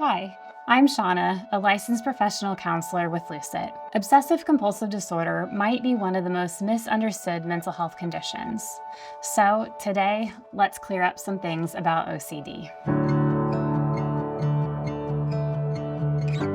Hi, I'm Shauna, a licensed professional counselor with Lucid. Obsessive-compulsive disorder might be one of the most misunderstood mental health conditions. So today, let's clear up some things about OCD.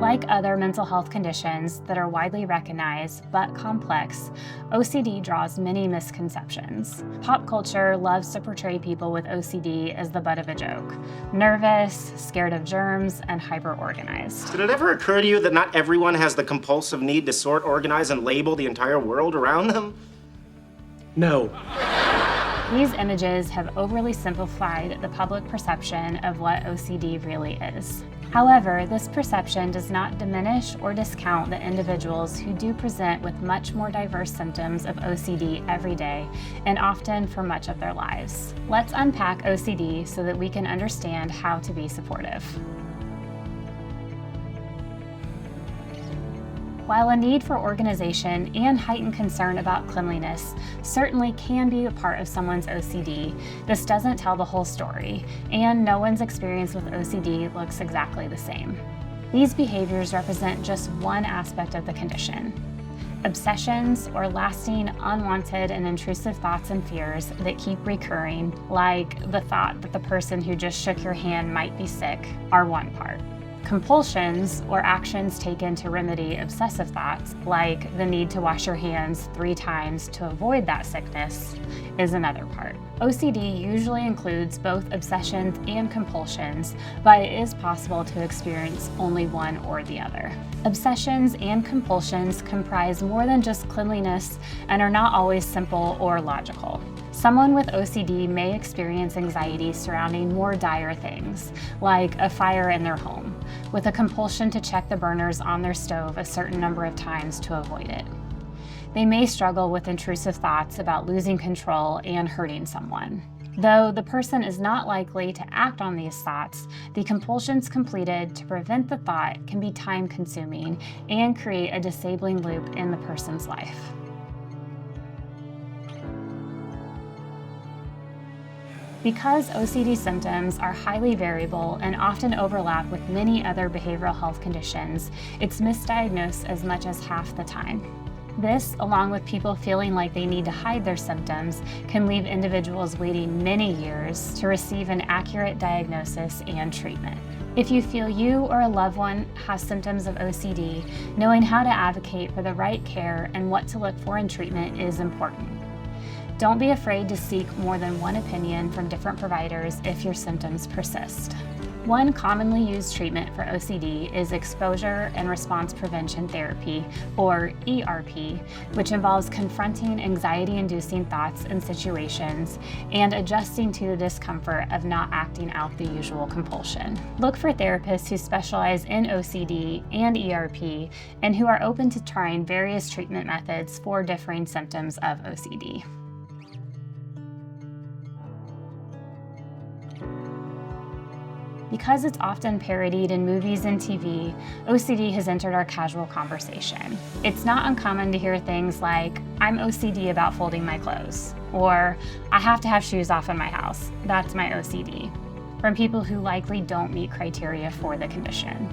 Like other mental health conditions that are widely recognized but complex, OCD draws many misconceptions. Pop culture loves to portray people with OCD as the butt of a joke: nervous, scared of germs, and hyper-organized. Did it ever occur to you that not everyone has the compulsive need to sort, organize, and label the entire world around them? No. These images have overly simplified the public perception of what OCD really is. However, this perception does not diminish or discount the individuals who do present with much more diverse symptoms of OCD every day, and often for much of their lives. Let's unpack OCD so that we can understand how to be supportive. While a need for organization and heightened concern about cleanliness certainly can be a part of someone's OCD, this doesn't tell the whole story, and no one's experience with OCD looks exactly the same. These behaviors represent just one aspect of the condition. Obsessions, or lasting, unwanted, and intrusive thoughts and fears that keep recurring, like the thought that the person who just shook your hand might be sick, are one part. Compulsions, or actions taken to remedy obsessive thoughts, like the need to wash your hands 3 times to avoid that sickness, is another part. OCD usually includes both obsessions and compulsions, but it is possible to experience only one or the other. Obsessions and compulsions comprise more than just cleanliness and are not always simple or logical. Someone with OCD may experience anxiety surrounding more dire things, like a fire in their home, with a compulsion to check the burners on their stove a certain number of times to avoid it. They may struggle with intrusive thoughts about losing control and hurting someone. Though the person is not likely to act on these thoughts, the compulsions completed to prevent the thought can be time-consuming and create a disabling loop in the person's life. Because OCD symptoms are highly variable and often overlap with many other behavioral health conditions, it's misdiagnosed as much as half the time. This, along with people feeling like they need to hide their symptoms, can leave individuals waiting many years to receive an accurate diagnosis and treatment. If you feel you or a loved one has symptoms of OCD, knowing how to advocate for the right care and what to look for in treatment is important. Don't be afraid to seek more than one opinion from different providers if your symptoms persist. One commonly used treatment for OCD is exposure and response prevention therapy, or ERP, which involves confronting anxiety-inducing thoughts and situations and adjusting to the discomfort of not acting out the usual compulsion. Look for therapists who specialize in OCD and ERP and who are open to trying various treatment methods for differing symptoms of OCD. Because it's often parodied in movies and TV, OCD has entered our casual conversation. It's not uncommon to hear things like, "I'm OCD about folding my clothes," or "I have to have shoes off in my house. That's my OCD," from people who likely don't meet criteria for the condition.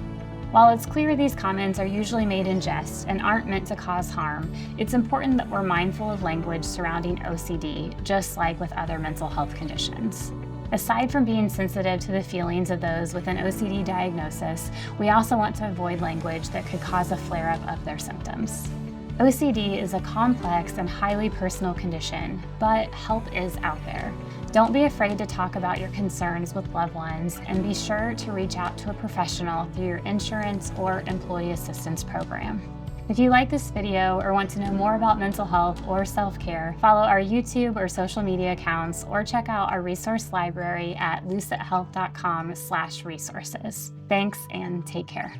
While it's clear these comments are usually made in jest and aren't meant to cause harm, it's important that we're mindful of language surrounding OCD, just like with other mental health conditions. Aside from being sensitive to the feelings of those with an OCD diagnosis, we also want to avoid language that could cause a flare-up of their symptoms. OCD is a complex and highly personal condition, but help is out there. Don't be afraid to talk about your concerns with loved ones, and be sure to reach out to a professional through your insurance or employee assistance program. If you like this video or want to know more about mental health or self-care, follow our YouTube or social media accounts, or check out our resource library at lucidhealth.com/resources. Thanks, and take care.